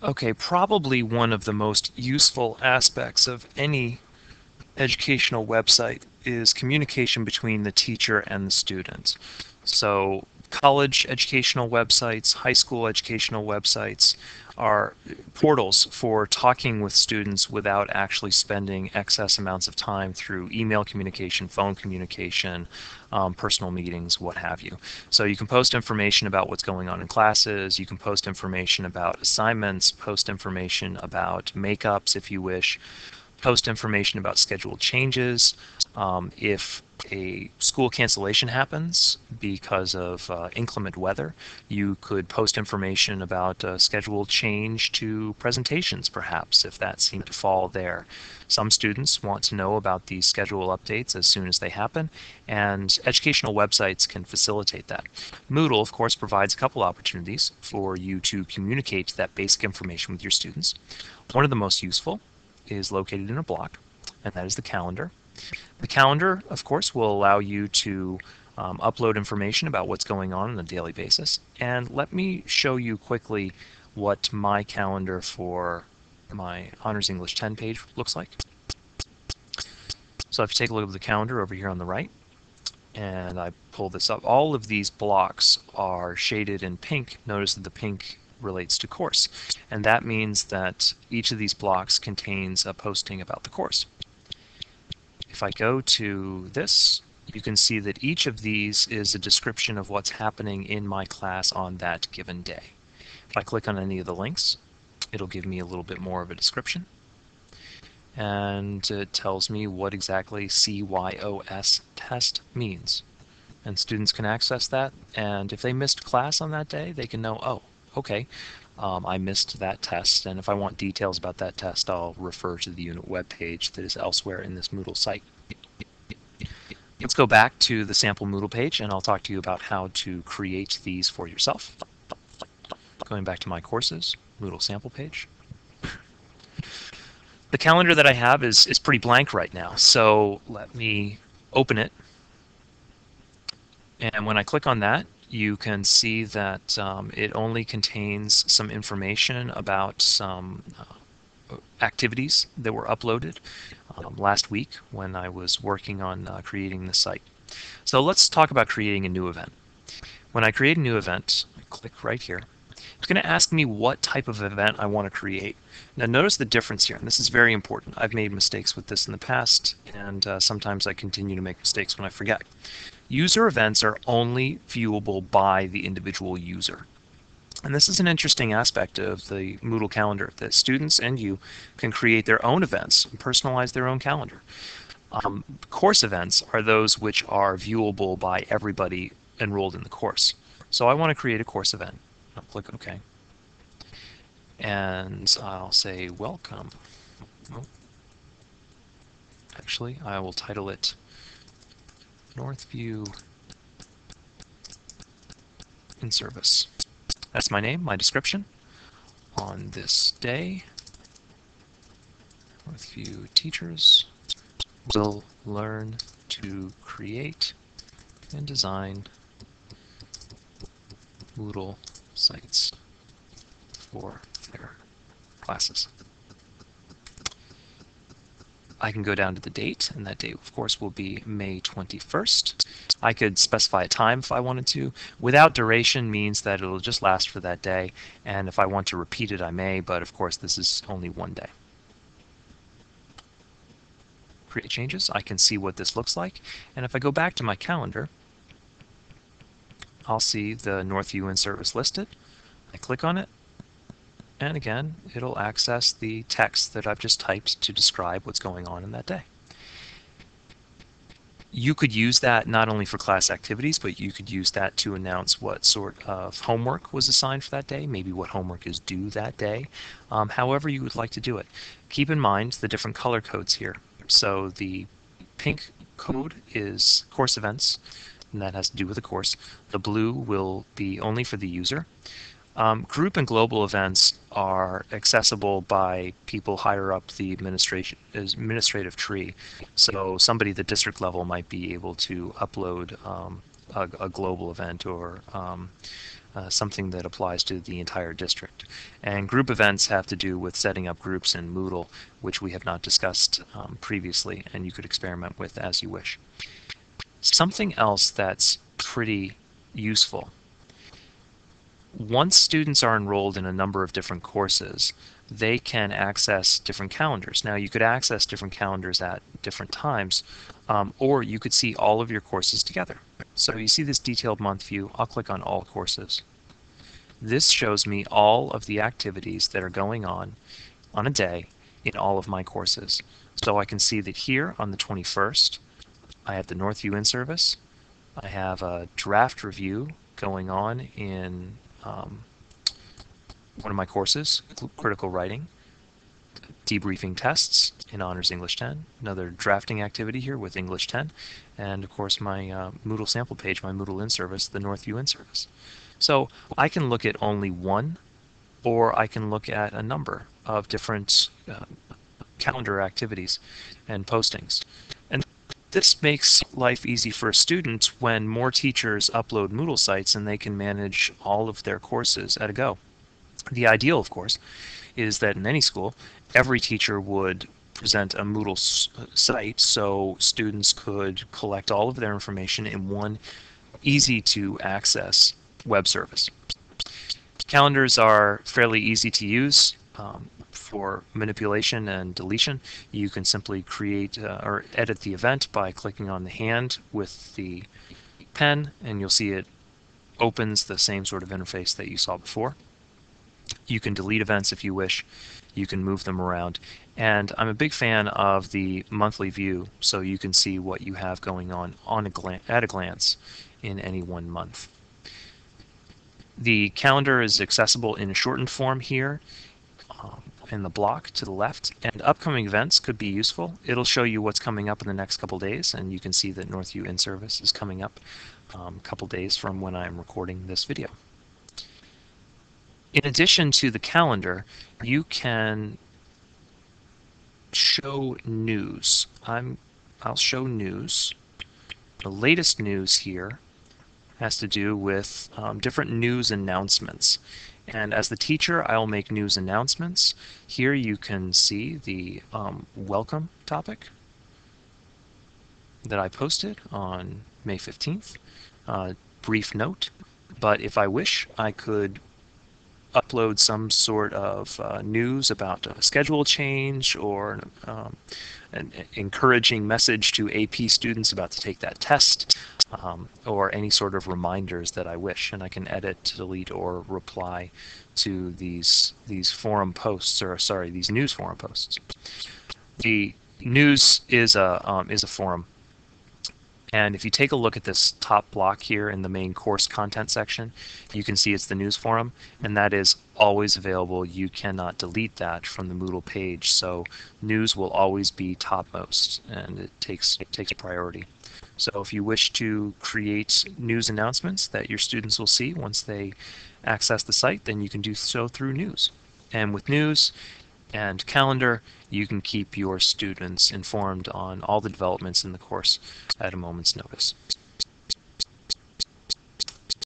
Okay, probably one of the most useful aspects of any educational website is communication between the teacher and the student. So college educational websites, high school educational websites are portals for talking with students without actually spending excess amounts of time through email communication, phone communication, personal meetings, what have you. So you can post information about what's going on in classes, you can post information about assignments, post information about makeups if you wish, post information about scheduled changes. If a school cancellation happens because of inclement weather, you could post information about scheduled change to presentations, perhaps, if that seemed to fall there. Some students want to know about these schedule updates as soon as they happen, and educational websites can facilitate that. Moodle, of course, provides a couple opportunities for you to communicate that basic information with your students. One of the most useful is located in a block, and that is the calendar. The calendar, of course, will allow you to upload information about what's going on a daily basis. And let me show you quickly what my calendar for my Honors English 10 page looks like. So if you take a look at the calendar over here on the right, and I pull this up, all of these blocks are shaded in pink. Notice that the pink relates to course, and that means that each of these blocks contains a posting about the course. If I go to this, you can see that each of these is a description of what's happening in my class on that given day. If I click on any of the links, it'll give me a little bit more of a description, and it tells me what exactly CYOS test means. And students can access that, and if they missed class on that day, they can know, oh, okay, I missed that test, and if I want details about that test, I'll refer to the unit web page that is elsewhere in this Moodle site. Let's go back to the sample Moodle page, and I'll talk to you about how to create these for yourself. Going back to my courses, Moodle sample page. The calendar that I have is pretty blank right now, so let me open it. And when I click on that, you can see that it only contains some information about some activities that were uploaded last week when I was working on creating the site. So let's talk about creating a new event. When I create a new event, I click right here. It's going to ask me what type of event I want to create. Now notice the difference here, and this is very important. I've made mistakes with this in the past, and sometimes I continue to make mistakes when I forget. User events are only viewable by the individual user. And this is an interesting aspect of the Moodle calendar, that students and you can create their own events and personalize their own calendar. Course events are those which are viewable by everybody enrolled in the course. So I want to create a course event. I'll click OK. And I'll say welcome. Oh, actually, I will title it Northview in Service. That's my name, my description. On this day, Northview teachers will learn to create and design Moodle sites for their classes. I can go down to the date, and that date, of course, will be May 21st. I could specify a time if I wanted to. Without duration means that it'll just last for that day, and if I want to repeat it, I may, but of course, this is only one day. Create changes, I can see what this looks like, and if I go back to my calendar, I'll see the Northview in Service listed. I click on it, and again, it'll access the text that I've just typed to describe what's going on in that day. You could use that not only for class activities, but you could use that to announce what sort of homework was assigned for that day, maybe what homework is due that day, however you would like to do it. Keep in mind the different color codes here. So the pink code is course events, and that has to do with the course. The blue will be only for the user. Group and global events are accessible by people higher up the administrative tree. So somebody at the district level might be able to upload a global event or something that applies to the entire district. And group events have to do with setting up groups in Moodle, which we have not discussed previously, and you could experiment with as you wish. Something else that's pretty useful. Once students are enrolled in a number of different courses, they can access different calendars. Now, you could access different calendars at different times, or you could see all of your courses together. So you see this detailed month view. I'll click on all courses. This shows me all of the activities that are going on a day in all of my courses. So I can see that here on the 21st, I have the Northview in-service. I have a draft review going on in one of my courses, critical writing, debriefing tests in Honors English 10, another drafting activity here with English 10, and of course my Moodle sample page, my Moodle in-service, the Northview in-service. So I can look at only one, or I can look at a number of different calendar activities and postings. And this makes life easy for a student when more teachers upload Moodle sites and they can manage all of their courses at a go. The ideal, of course, is that in any school, every teacher would present a Moodle site so students could collect all of their information in one easy to access web service. Calendars are fairly easy to use for manipulation and deletion. You can simply create or edit the event by clicking on the hand with the pen, and you'll see it opens the same sort of interface that you saw before. You can delete events if you wish. You can move them around. And I'm a big fan of the monthly view, so you can see what you have going on at a glance in any one month. The calendar is accessible in a shortened form here in the block to the left, and upcoming events could be useful. It'll show you what's coming up in the next couple days, and you can see that Northview in-service is coming up a couple days from when I'm recording this video. In addition to the calendar, you can show news. I'll show news. The latest news here has to do with different news announcements. And as the teacher, I'll make news announcements. Here you can see the welcome topic that I posted on May 15th. Brief note, but if I wish, I could upload some sort of news about a schedule change or an encouraging message to AP students about to take that test, or any sort of reminders that I wish, and I can edit, delete, or reply to these forum posts, or sorry, these news forum posts. The news is a forum. And if you take a look at this top block here in the main course content section, you can see it's the news forum, and that is always available. You cannot delete that from the Moodle page, so news will always be topmost, and it takes priority. So if you wish to create news announcements that your students will see once they access the site, then you can do so through news. And with news and calendar, you can keep your students informed on all the developments in the course at a moment's notice.